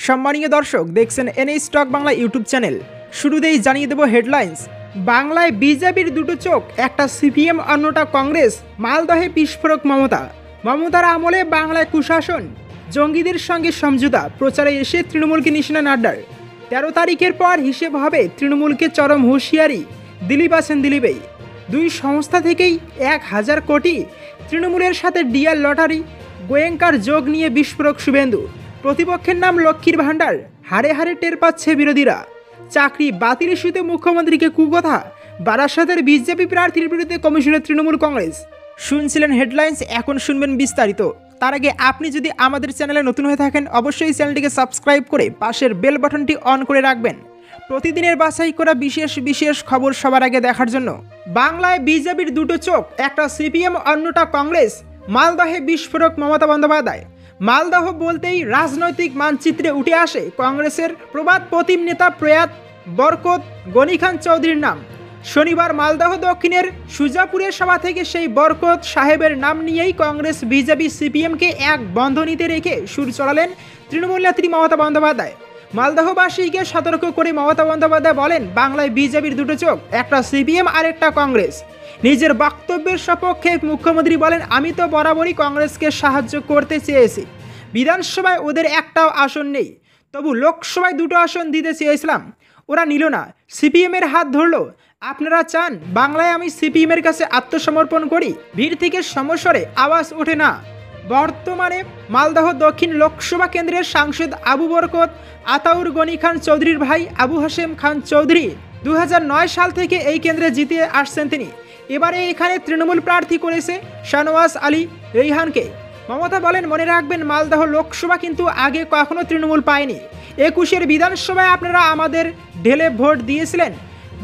সম্মানীয় দর্শক, দেখছেন N A stock Bangla YouTube channel. শুরুতেই জানিয়ে দেব হেডলাইন্স। বাংলায় বিজেপির দুটো চোখ, একটা সিপিএম অন্যটা কংগ্রেস। মালদহে বিস্ফোরক মমতার আমলে বাংলায় কুশাসন, জঙ্গিদের সঙ্গে সমঝোতা। প্রচারে এসে তৃণমূলকে নিশানা নাড্ডার। 13 তারিখের পর হিসেব হবে তৃণমূলকে চরম হুঁশিয়ারি। দিলীপ আছেন দিলীপেই। দুই সংস্থা থেকেই 1000 কোটি। তৃণমূলের সাথে ডিয়ার লটারি, গোয়েঙ্কার যোগ নিয়ে বিস্ফোরক শুভেন্দু। প্রতিপক্ষের নাম লক্ষ্মীর ভাণ্ডার, হারে হারে টের পাচ্ছে বিরোধীরা। চাকরি বাতিল ইস্যুতে মুখ্যমন্ত্রীকে কুকথা। বারাসতের বিজেপি প্রার্থীর বিরুদ্ধে কমিশনের তৃণমূল কংগ্রেস। শুনছিলেন হেডলাইন্স, এখন শুনবেন বিস্তারিত। তার আগে আপনি যদি আমাদের চ্যানেলে নতুন হয়ে থাকেন, অবশ্যই চ্যানেলটিকে সাবস্ক্রাইব করে পাশের বেল বাটনটি অন করে রাখবেন প্রতিদিনের বাছাই করা বিশেষ খবর সবার আগে দেখার জন্য। বাংলায় বিজেপির দুটো চোখ, একটা সিপিএম অন্যটা কংগ্রেস। মালদহে বিস্ফোরক মমতা বন্দ্যোপাধ্যায়। মালদহ বলতেই রাজনৈতিক মানচিত্রে উঠে আসে কংগ্রেসের প্রবাদ প্রতিম নেতা প্রয়াত বরকত গনি খান চৌধুরীর নাম। শনিবার মালদহ দক্ষিণের সুজাপুরের সভা থেকে সেই বরকত সাহেবের নাম নিয়েই কংগ্রেস বিজেপি সিপিএমকে এক বন্ধনীতে রেখে সুর চড়ালেন তৃণমূল নেত্রী মমতা বন্দ্যোপাধ্যায়। মালদহবাসীকে সতর্ক করে মমতা বন্দ্যোপাধ্যায় বলেন, বাংলায় বিজেপির দুটো চোখ, একটা সিপিএম আর একটা কংগ্রেস। নিজের বক্তব্যের সপক্ষে মুখ্যমন্ত্রী বলেন, আমি তো বরাবরই কংগ্রেসকে সাহায্য করতে চেয়েছি। বিধানসভায় ওদের একটাও আসন নেই, তবু লোকসভায় দুটো আসন দিতে চেয়েছিলাম, ওরা নিল না, সিপিএমের হাত ধরলো। আপনারা চান বাংলায় আমি সিপিএমের কাছে আত্মসমর্পণ করি? ভিড় থেকে সমস্বরে আওয়াজ ওঠে না। বর্তমানে মালদহ দক্ষিণ লোকসভা কেন্দ্রের সাংসদ আবু বরকত আতাউর গনি খান চৌধুরীর ভাই আবু হাশেম খান চৌধুরী 2009 সাল থেকে এই কেন্দ্রে জিতে আসছেন তিনি। এবারে এখানে তৃণমূল প্রার্থী করেছে শাহনওয়াজ আলী রেইহানকে। মমতা বলেন, মনে রাখবেন মালদহ লোকসভা কিন্তু আগে কখনো তৃণমূল পায়নি। 21-এর বিধানসভায় আপনারা আমাদের ঢেলে ভোট দিয়েছিলেন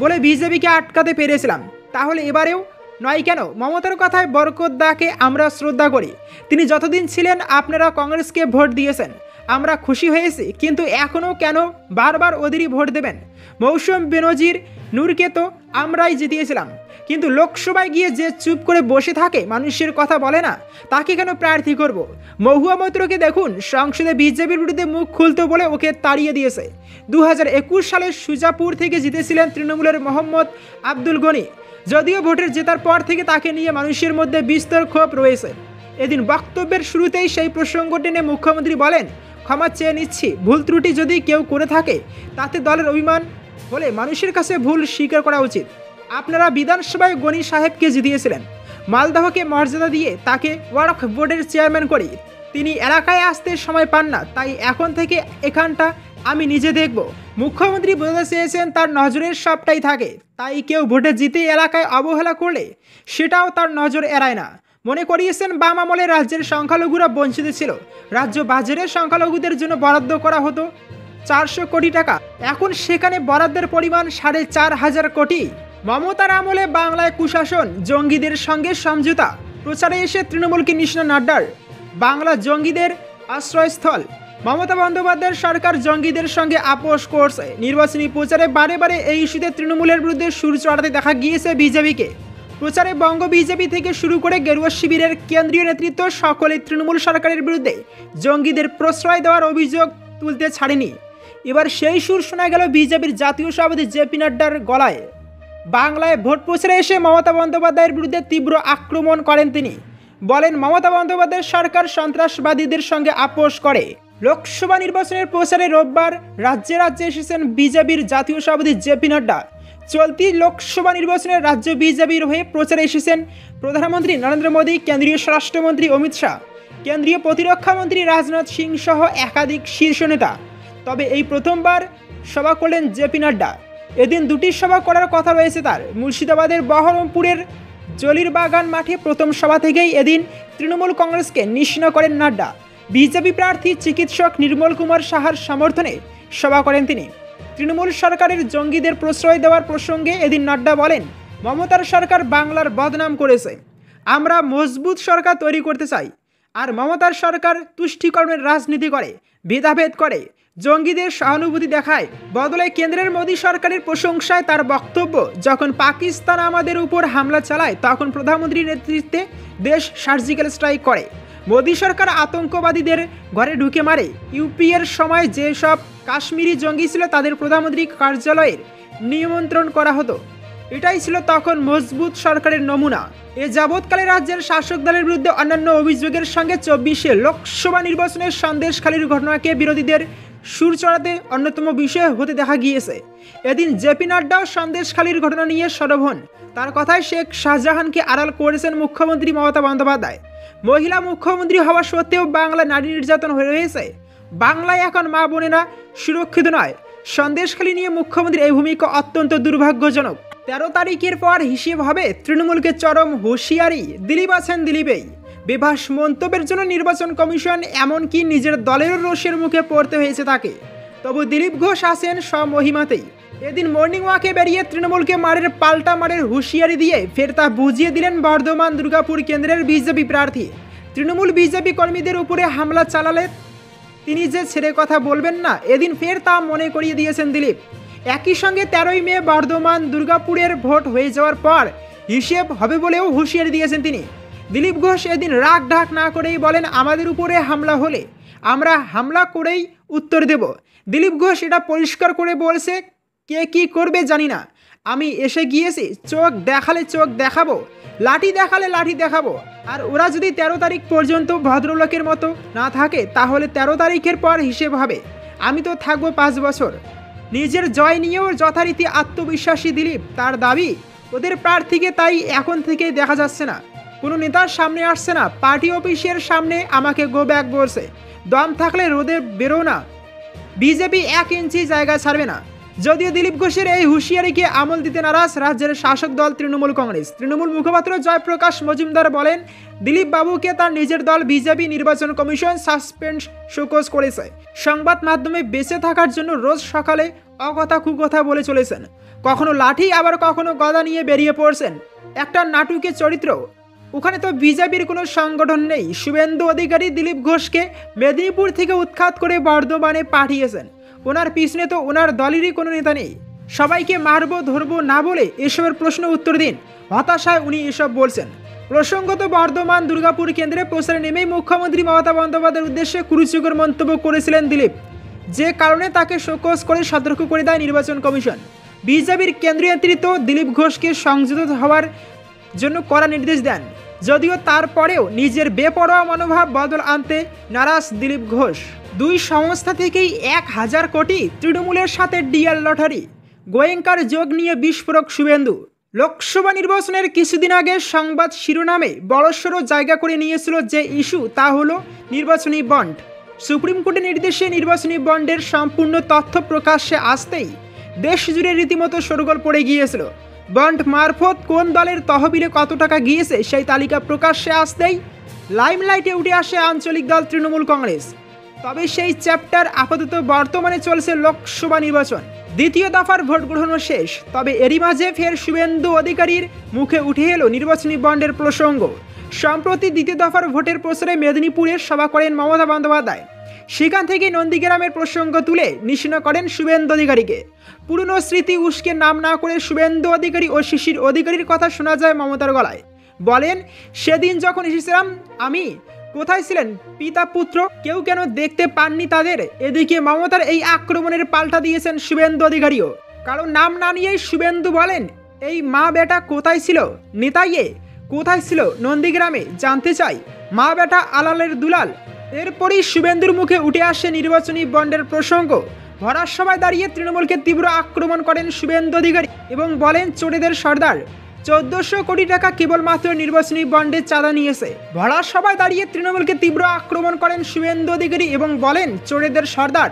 বলে বিজেপিকে আটকাতে পেরেছিলাম, তাহলে এবারেও নয় কেন? মমতার কথায় বরকত দাকে আমরা শ্রদ্ধা করি। তিনি যতদিন ছিলেন আপনারা কংগ্রেসকে ভোট দিয়েছেন, আমরা খুশি হয়েছি, কিন্তু এখনও কেন বারবার ওদেরই ভোট দেবেন? মৌসুম বেনজির নূরকে তো আমরাই জিতিয়েছিলাম, কিন্তু লোকসভায় গিয়ে যে চুপ করে বসে থাকে, মানুষের কথা বলে না, তাকে কেন প্রার্থী করব? মহুয়া মৈত্রকে দেখুন, সংসদে বিজেপির বিরুদ্ধে মুখ খুলতে বলে ওকে তাড়িয়ে দিয়েছে। 2021 সালে সুজাপুর থেকে জিতেছিলেন তৃণমূলের মোহাম্মদ আব্দুল গনি। যদিও ভোটের জেতার পর থেকে তাকে নিয়ে মানুষের মধ্যে বিস্তর ক্ষোভ রয়েছে। এদিন বক্তব্যের শুরুতেই সেই প্রসঙ্গ টেনে মুখ্যমন্ত্রী বলেন, ক্ষমা চেয়ে নিচ্ছি, ভুল ত্রুটি যদি কেউ করে থাকে তাতে দলের অভিমান হলে মানুষের কাছে ভুল স্বীকার করা উচিত। আপনারা বিধানসভায় গনি সাহেবকে জিতিয়েছিলেন, মালদহকে মর্যাদা দিয়ে তাকে ওয়াকফ বোর্ডের চেয়ারম্যান করি। তিনি এলাকায় আসতে সময় পান না, তাই এখন থেকে এখানটা আমি নিজে দেখব। মুখ্যমন্ত্রী বোঝাতে চেয়েছেন তার নজরের সবটাই থাকে, তাই কেউ ভোটে জিতে এলাকায় অবহেলা করলে সেটাও তার নজর এড়ায় না। মনে করিয়েছেন বাম আমলে রাজ্যের সংখ্যালঘুরা বঞ্চিত ছিল। রাজ্য বাজারে সংখ্যালঘুদের জন্য বরাদ্দ করা হতো 400 কোটি টাকা, এখন সেখানে বরাদ্দের পরিমাণ 4500 কোটি। মমতার আমলে বাংলায় কুশাসন, জঙ্গিদের সঙ্গে সমঝোতা। প্রচারে এসে তৃণমূলকে নিশানা নাড্ডার। বাংলা জঙ্গিদের আশ্রয়স্থল। মমতা বন্দ্যোপাধ্যায়ের সরকার জঙ্গিদের সঙ্গে আপোষ করছে। নির্বাচনী প্রচারে বারে এই ইস্যুতে তৃণমূলের বিরুদ্ধে সুর চড়াতে দেখা গিয়েছে বিজেপিকে। প্রচারে বঙ্গ বিজেপি থেকে শুরু করে গেরুয়া শিবিরের কেন্দ্রীয় নেতৃত্ব সকলেই তৃণমূল সরকারের বিরুদ্ধে জঙ্গিদের প্রশ্রয় দেওয়ার অভিযোগ তুলতে ছাড়েনি। এবার সেই সুর শোনা গেল বিজেপির জাতীয় সভাপতি জেপি নাড্ডার গলায়। বাংলায় ভোট প্রচারে এসে মমতা বন্দ্যোপাধ্যায়ের বিরুদ্ধে তীব্র আক্রমণ করেন তিনি। বলেন, মমতা বন্দ্যোপাধ্যায়ের সরকার সন্ত্রাসবাদীদের সঙ্গে আপোষ করে। লোকসভা নির্বাচনের প্রচারে রোববার রাজ্যে এসেছেন বিজেপির জাতীয় সভাপতি জেপি নাড্ডা। চলতি লোকসভা নির্বাচনে রাজ্য বিজেপির হয়ে প্রচারে এসেছেন প্রধানমন্ত্রী নরেন্দ্র মোদী, কেন্দ্রীয় স্বরাষ্ট্রমন্ত্রী অমিত শাহ, কেন্দ্রীয় প্রতিরক্ষামন্ত্রী রাজনাথ সিং সহ একাধিক শীর্ষ নেতা। তবে এই প্রথমবার সভা করলেন জেপি নাড্ডা। এদিন দুটি সভা করার কথা রয়েছে তার। মুর্শিদাবাদের বহরমপুরের জলির বাগান মাঠে প্রথম সভা থেকেই এদিন তৃণমূল কংগ্রেসকে নিশানা করেন নাড্ডা। বিজেপি প্রার্থী চিকিৎসক নির্মল কুমার সাহার সমর্থনে সভা করেন তিনি। তৃণমূল সরকারের জঙ্গিদের প্রশ্রয় দেওয়ার প্রসঙ্গে এদিন নাড্ডা বলেন, মমতার সরকার বাংলার বদনাম করেছে, আমরা মজবুত সরকার তৈরি করতে চাই। আর মমতার সরকার তুষ্টিকর্মের রাজনীতি করে, ভেদাভেদ করে, জঙ্গিদের সহানুভূতি দেখায়। বদলে কেন্দ্রের মোদী সরকারের প্রশংসায় তার বক্তব্য, যখন পাকিস্তান আমাদের উপর হামলা চালায় তখন প্রধানমন্ত্রীর নেতৃত্বে দেশ সার্জিক্যাল স্ট্রাইক করে। মোদী সরকার আতঙ্কবাদীদের ঘরে ঢুকে মারে। ইউপিএর সময় যেসব কাশ্মীরি জঙ্গি ছিল তাদের প্রধানমন্ত্রী কার্যালয়ের নিয়ন্ত্রণ করা হতো। এটাই ছিল তখন মজবুত সরকারের নমুনা। এ যাবৎকালে রাজ্যের শাসক দলের বিরুদ্ধে অন্যান্য অভিযোগের সঙ্গে 24 লোকসভা নির্বাচনের সন্দেশখালির ঘটনাকে বিরোধীদের সুর চড়াতে অন্যতম বিষয় হতে দেখা গিয়েছে। এদিন জেপি নাড্ডাও সন্দেশখালির ঘটনা নিয়ে সরব হন। তার কথায় শেখ শাহজাহানকে আড়াল করেছেন মুখ্যমন্ত্রী মমতা বন্দ্যোপাধ্যায়। মহিলা মুখ্যমন্ত্রী হওয়া সত্ত্বেও বাংলায় নারী নির্যাতন হয়ে রয়েছে। বাংলায় এখন মা বোনেরা সুরক্ষিত নয়। সন্দেশখালি নিয়ে মুখ্যমন্ত্রীর এই ভূমিকা অত্যন্ত দুর্ভাগ্যজনক। 13 তারিখের পর হিসেব হবে তৃণমূলকে চরম হুঁশিয়ারি। দিলীপ আছেন দিলীপেই। বেভাস মন্তব্যের জন্য নির্বাচন কমিশন এমনকি নিজের দলেরও রোষের মুখে পড়তে হয়েছে তাকে। তবু দিলীপ ঘোষ আছেন স্বমহিমাতেই। এদিন মর্নিং ওয়াকে বেরিয়ে তৃণমূলকে মারের পাল্টা মারের হুঁশিয়ারি দিয়ে ফের তা বুঝিয়ে দিলেন বর্ধমান দুর্গাপুর কেন্দ্রের বিজেপি প্রার্থী। তৃণমূল বিজেপি কর্মীদের উপরে হামলা চালালে তিনি যে ছেড়ে কথা বলবেন না, এদিন ফের তা মনে করিয়ে দিয়েছেন দিলীপ। একই সঙ্গে 13ই মে বর্ধমান দুর্গাপুরের ভোট হয়ে যাওয়ার পর হিসেব হবে বলেও হুঁশিয়ারি দিয়েছেন তিনি। দিলীপ ঘোষ এদিন রাগ ঢাক না করেই বলেন, আমাদের উপরে হামলা হলে আমরা হামলা করেই উত্তর দেব। দিলীপ ঘোষ এটা পরিষ্কার করে বলছে, কে কি করবে জানি না, আমি এসে গিয়েছি, চোখ দেখালে চোখ দেখাবো, লাঠি দেখালে লাঠি দেখাবো। আর ওরা যদি 13 তারিখ পর্যন্ত ভদ্রলোকের মতো না থাকে তাহলে 13 তারিখের পর হিসেব হবে। আমি তো থাকবো 5 বছর। নিজের জয় নিয়েও যথারীতি আত্মবিশ্বাসী দিলীপ। তার দাবি, ওদের প্রার্থীকে তাই এখন থেকে দেখা যাচ্ছে না, কোনো নেতার সামনে আসছে না, পার্টি অফিসের সামনে আমাকে গো ব্যাক বলছে। দম থাকলে রোদে বেরো না, বিজেপি 1 ইঞ্চি জায়গা ছাড়বে না। যদিও দিলীপ ঘোষের এই হুঁশিয়ারিকে আমল দিতে নারাজ রাজ্যের শাসক দল তৃণমূল কংগ্রেস। তৃণমূল মুখপাত্র জয়প্রকাশ মজুমদার বলেন, দিলীপ বাবুকে তার নিজের দল বিজেপি নির্বাচন কমিশন সাসপেন্ড শোকজ করেছে। সংবাদ মাধ্যমে বেঁচে থাকার জন্য রোজ সকালে অকথা কুকথা বলে চলেছেন, কখনো লাঠি আবার কখনো গদা নিয়ে বেরিয়ে পড়ছেন। একটা নাটুকে চরিত্র। ওখানে তো বিজেপির কোনো সংগঠন নেই। শুভেন্দু অধিকারী দিলীপ ঘোষকে মেদিনীপুর থেকে উৎখাত করে বর্ধমানে পাঠিয়েছেন। ওনার পিছনে তো ওনার দলেরই কোনো নেতা নেই। সবাইকে মারবো ধরবো না বলে এসবের প্রশ্ন উত্তর দিন। হতাশায় উনি এসব বলছেন। প্রসঙ্গত বর্ধমান দুর্গাপুর কেন্দ্রে প্রচারে নেমেই মুখ্যমন্ত্রী মমতা বন্দ্যোপাধ্যায়ের উদ্দেশ্যে কুরুচিকর মন্তব্য করেছিলেন দিলীপ, যে কারণে তাকে শোকজ করে সতর্ক করে দেয় নির্বাচন কমিশন। বিজেপির কেন্দ্রীয় নেতৃত্ব দিলীপ ঘোষকে সংযত হওয়ার জন্য কড়া নির্দেশ দেন। যদিও তারপরেও নিজের বেপরোয়া মনোভাব বদল আনতে নারাজ দিলীপ ঘোষ। 2 সংস্থা থেকেই 1000 কোটি, তৃণমূলের সাথে ডিএল লটারি, গোয়েঙ্কার যোগ নিয়ে বিস্ফোরক শুভেন্দু। লোকসভা নির্বাচনের কিছুদিন আগে সংবাদ শিরোনামে বড়সড় জায়গা করে নিয়েছিল যে ইস্যু, তা হলো নির্বাচনী বন্ড। সুপ্রিম কোর্টের নির্দেশে নির্বাচনী বন্ডের সম্পূর্ণ তথ্য প্রকাশ্যে আসতেই দেশ জুড়ে রীতিমতো শোরগোল পড়ে গিয়েছিল। বন্ড মারফত কোন দলের তহবিলে কত টাকা গিয়েছে সেই তালিকা প্রকাশ্যে আসতেই লাইমলাইটে উঠে আসে আঞ্চলিক দল তৃণমূল কংগ্রেস। তবে সেই চ্যাপ্টার আপাতত বর্তমানে চলছে লোকসভা নির্বাচন। দ্বিতীয় দফার ভোট গ্রহণও শেষ। তবে এরই মাঝে ফের শুভেন্দু অধিকারীর মুখে উঠে এলো নির্বাচনী বন্ডের প্রসঙ্গ। সম্প্রতি দ্বিতীয় দফার ভোটের প্রচারে মেদিনীপুরে সভা করেন মমতা বন্দ্যোপাধ্যায়। সেখান থেকে নন্দীগ্রামের প্রসঙ্গ তুলে নিশানা করেন শুভেন্দু অধিকারীকে। পুরনো স্মৃতি উস্কে নাম না করে শুভেন্দু অধিকারী ও শিশির অধিকারীর কথা শোনা যায় মমতার গলায়। বলেন, সেদিন যখন এসেছিলাম আমি, কোথায় ছিলেন পিতা পুত্র, কেউ কেন দেখতে পাননি তাদের? এদিকে মমতার এই আক্রমণের পাল্টা দিয়েছেন শুভেন্দু অধিকারীও। কারণ নাম না নিয়েই শুভেন্দু বলেন, এই মা বেটা কোথায় ছিল? নেতাইয়ে কোথায় ছিল নন্দীগ্রামে? জানতে চাই মা বেটা আলালের দুলাল। এরপরই শুভেন্দুর মুখে উঠে আসে নির্বাচনী বন্ডের প্রসঙ্গ। ভরার সভায় দাঁড়িয়ে তৃণমূলকে তীব্র আক্রমণ করেন শুভেন্দু অধিকারী এবং বলেন, চোরেদের সর্দার। 1400 কোটি টাকা কেবলমাত্র নির্বাচনী বন্ডে চাঁদা নিয়েছে। ভরার সভায় দাঁড়িয়ে তৃণমূলকে তীব্র আক্রমণ করেন শুভেন্দু অধিকারী এবং বলেন, চোরেদের সর্দার।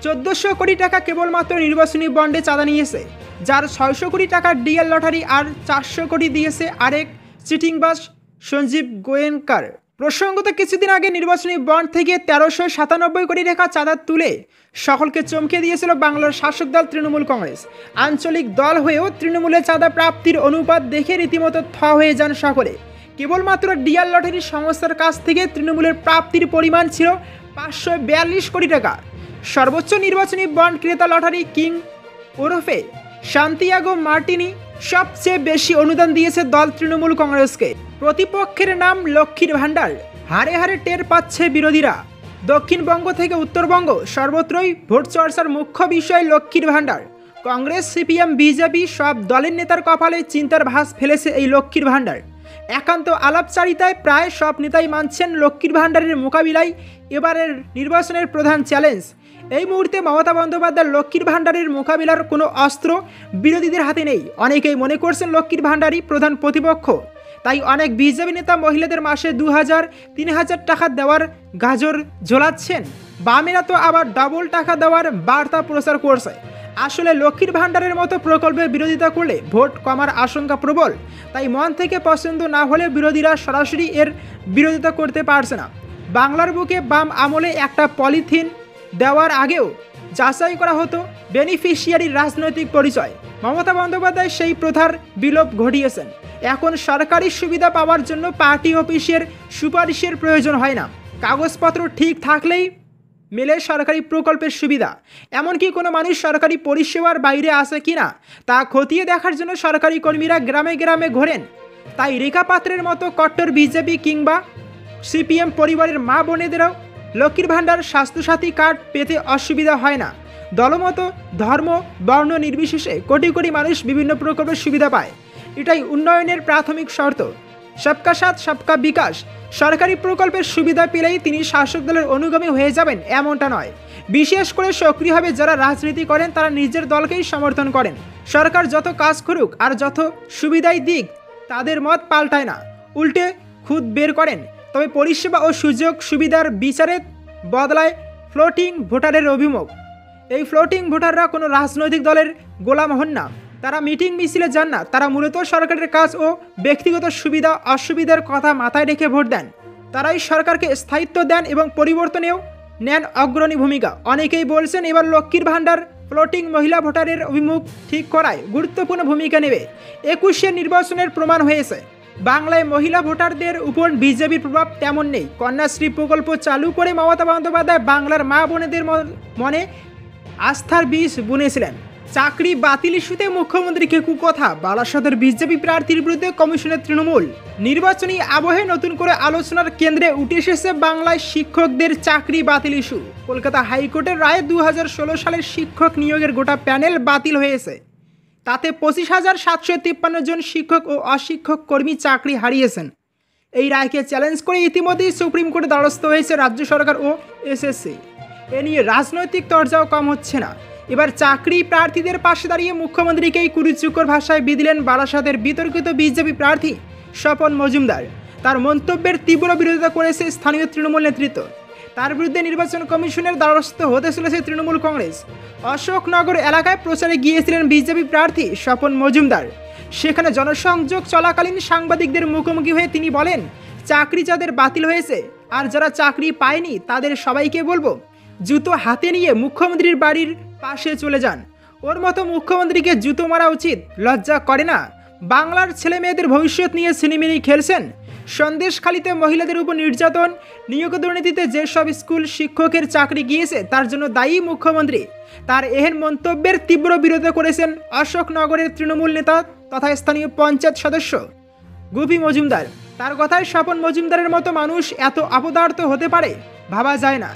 1400 কোটি টাকা কেবলমাত্র নির্বাচনী বন্ডে চাঁদা নিয়েছে, যার 600 কোটি টাকার ডিএল লটারি আর 400 কোটি দিয়েছে আরেক চিটিংবাজ সঞ্জীব গোয়েঙ্কার। প্রসঙ্গত কিছুদিন আগে নির্বাচনী বন্ড থেকে 1397 কোটি টাকা চাঁদা তুলে সকলকে চমকে দিয়েছিল বাংলার শাসক দল তৃণমূল কংগ্রেস। আঞ্চলিক দল হয়েও তৃণমূলের চাঁদা প্রাপ্তির অনুপাত দেখে রীতিমতো থ হয়ে যান সকলে। কেবলমাত্র ডিএল লটারি সংস্থার কাছ থেকে তৃণমূলের প্রাপ্তির পরিমাণ ছিল 542 কোটি টাকা। সর্বোচ্চ নির্বাচনী বন্ড ক্রেতা লটারি কিং ওরফে সান্তিয়াগো মার্টিনি সবচেয়ে বেশি অনুদান দিয়েছে দল তৃণমূল কংগ্রেসকে। প্রতিপক্ষের নাম লক্ষ্মীর ভাণ্ডার। হারে হারে টের পাচ্ছে বিরোধীরা। দক্ষিণবঙ্গ থেকে উত্তরবঙ্গ সর্বত্রই ভোট চর্চার মুখ্য বিষয় লক্ষ্মীর ভাণ্ডার। কংগ্রেস, সিপিএম, বিজেপি সব দলের নেতার কপালে চিন্তার ভাঁজ ফেলেছে এই লক্ষ্মীর ভাণ্ডার। একান্ত আলাপচারিতায় প্রায় সব নেতাই মানছেন লক্ষ্মীর ভাণ্ডারের মোকাবিলায় এবারের নির্বাচনের প্রধান চ্যালেঞ্জ। এই মুহূর্তে মমতা বন্দ্যোপাধ্যায়ের লক্ষ্মীর ভাণ্ডারের মোকাবিলার কোনো অস্ত্র বিরোধীদের হাতে নেই। অনেকেই মনে করছেন লক্ষ্মীর ভাণ্ডারই প্রধান প্রতিপক্ষ। তাই অনেক বিজেপি নেতা মহিলাদের মাসে 2000, 3000 টাকা দেওয়ার গাজর ঝোলাচ্ছেন। বামেরা তো আবার ডবল টাকা দেওয়ার বার্তা প্রচার করছে। আসলে লক্ষ্মীর ভাণ্ডারের মতো প্রকল্পের বিরোধিতা করলে ভোট কমার আশঙ্কা প্রবল। তাই মন থেকে পছন্দ না হলে বিরোধীরা সরাসরি এর বিরোধিতা করতে পারছে না। বাংলার বুকে বাম আমলে একটা পলিথিন দেওয়ার আগেও যাচাই করা হতো বেনিফিশিয়ারির রাজনৈতিক পরিচয়। মমতা বন্দ্যোপাধ্যায় সেই প্রথার বিলোপ ঘটিয়েছেন। এখন সরকারি সুবিধা পাওয়ার জন্য পার্টি অফিসের সুপারিশের প্রয়োজন হয় না। কাগজপত্র ঠিক থাকলেই মেলে সরকারি প্রকল্পের সুবিধা। এমনকি কোনো মানুষ সরকারি পরিষেবার বাইরে আসে কিনা তা খতিয়ে দেখার জন্য সরকারি কর্মীরা গ্রামে গ্রামে ঘোরেন। তাই রেখা পাত্রের মতো কট্টর বিজেপি কিংবা সিপিএম পরিবারের মা বোনেদেরও লক্ষ্মীর ভাণ্ডার, স্বাস্থ্যসাথী কার্ড পেতে অসুবিধা হয় না। দলমত, ধর্ম, বর্ণ নির্বিশেষে কোটি কোটি মানুষ বিভিন্ন প্রকল্পের সুবিধা পায়। এটাই উন্নয়নের প্রাথমিক শর্ত। সবকা সাথ সবকা বিকাশ। সরকারি প্রকল্পের সুবিধা পেলেই তিনি শাসক দলের অনুগামী হয়ে যাবেন এমনটা নয়। বিশেষ করে সক্রিয়ভাবে যারা রাজনীতি করেন তারা নিজের দলকেই সমর্থন করেন। সরকার যত কাজ করুক আর যত সুবিধাই দিক তাদের মত পাল্টায় না, উল্টে খুদ বের করেন। তবে পরিষেবা ও সুযোগ সুবিধার বিচারে বদলায় ফ্লোটিং ভোটারের অভিমুখ। এই ফ্লোটিং ভোটাররা কোনো রাজনৈতিক দলের গোলাম হন না। তারা মিটিং মিছিলে যান না। তারা মূলত সরকারের কাজ ও ব্যক্তিগত সুবিধা অসুবিধার কথা মাথায় রেখে ভোট দেন। তারাই সরকারকে স্থায়িত্ব দেন এবং পরিবর্তনেও নেন অগ্রণী ভূমিকা। অনেকেই বলছেন এবার লক্ষ্মীর ভাণ্ডার ফ্লোটিং মহিলা ভোটারের অভিমুখ ঠিক করায় গুরুত্বপূর্ণ ভূমিকা নেবে। 21-এর নির্বাচনের প্রমাণ হয়েছে বাংলায় মহিলা ভোটারদের উপর বিজেপির প্রভাব তেমন নেই। কন্যাশ্রী প্রকল্প চালু করে মমতা বন্দ্যোপাধ্যায় বাংলার মা বোনেদের মনে আস্থার বীজ বুনেছিলেন। চাকরি বাতিল ইস্যুতে মুখ্যমন্ত্রীকে কুকথা। বারাসতের বিজেপি প্রার্থীর বিরুদ্ধে কমিশনের তৃণমূল। নির্বাচনী আবহে নতুন করে আলোচনার কেন্দ্রে উঠে এসেছে বাংলায় শিক্ষকদের চাকরি বাতিল ইস্যু। কলকাতা হাইকোর্টের রায়ে 2016 সালের শিক্ষক নিয়োগের গোটা প্যানেল বাতিল হয়েছে। তাতে 25,753 জন শিক্ষক ও অশিক্ষক কর্মী চাকরি হারিয়েছেন। এই রায়কে চ্যালেঞ্জ করে ইতিমধ্যেই সুপ্রিম কোর্টে দ্বারস্থ হয়েছে রাজ্য সরকার ও এসএসসি। এ নিয়ে রাজনৈতিক তরজাও কম হচ্ছে না। এবার চাকরি প্রার্থীদের পাশে দাঁড়িয়ে মুখ্যমন্ত্রীকেই কুরুচিকর ভাষায় বিঁধলেন বারাসতের বিতর্কিত বিজেপি প্রার্থী স্বপন মজুমদার। তার মন্তব্যের তীব্র বিরোধিতা করেছে স্থানীয় তৃণমূল নেতৃত্ব। তার বিরুদ্ধে নির্বাচন কমিশনের দ্বারস্থ হতে চলেছে তৃণমূল কংগ্রেস। অশোকনগর এলাকায় প্রচারে গিয়েছিলেন বিজেপি প্রার্থী স্বপন মজুমদার। সেখানে জনসংযোগ চলাকালীন সাংবাদিকদের মুখোমুখি হয়ে তিনি বলেন, চাকরি যাদের বাতিল হয়েছে আর যারা চাকরি পায়নি তাদের সবাইকে বলবো জুতো হাতে নিয়ে মুখ্যমন্ত্রীর বাড়ির পাশে চলে যান। ওর মতো মুখ্যমন্ত্রীকে জুতো মারা উচিত। লজ্জা করে না? বাংলার ছেলে মেয়েদের ভবিষ্যৎ নিয়ে সিনেমিনি খেলছেন। সন্দেশখালিতে মহিলাদের উপর নির্যাতন, নিয়োগ দুর্নীতিতে যেসব স্কুল শিক্ষকের চাকরি গিয়েছে তার জন্য দায়ী মুখ্যমন্ত্রী। তার এহেন মন্তব্যের তীব্র বিরোধিতা করেছেন অশোকনগরের তৃণমূল নেতা তথা স্থানীয় পঞ্চায়েত সদস্য গুপি মজুমদার। তার কথায় স্বপন মজুমদারের মতো মানুষ এত অপদার্থ হতে পারে ভাবা যায় না।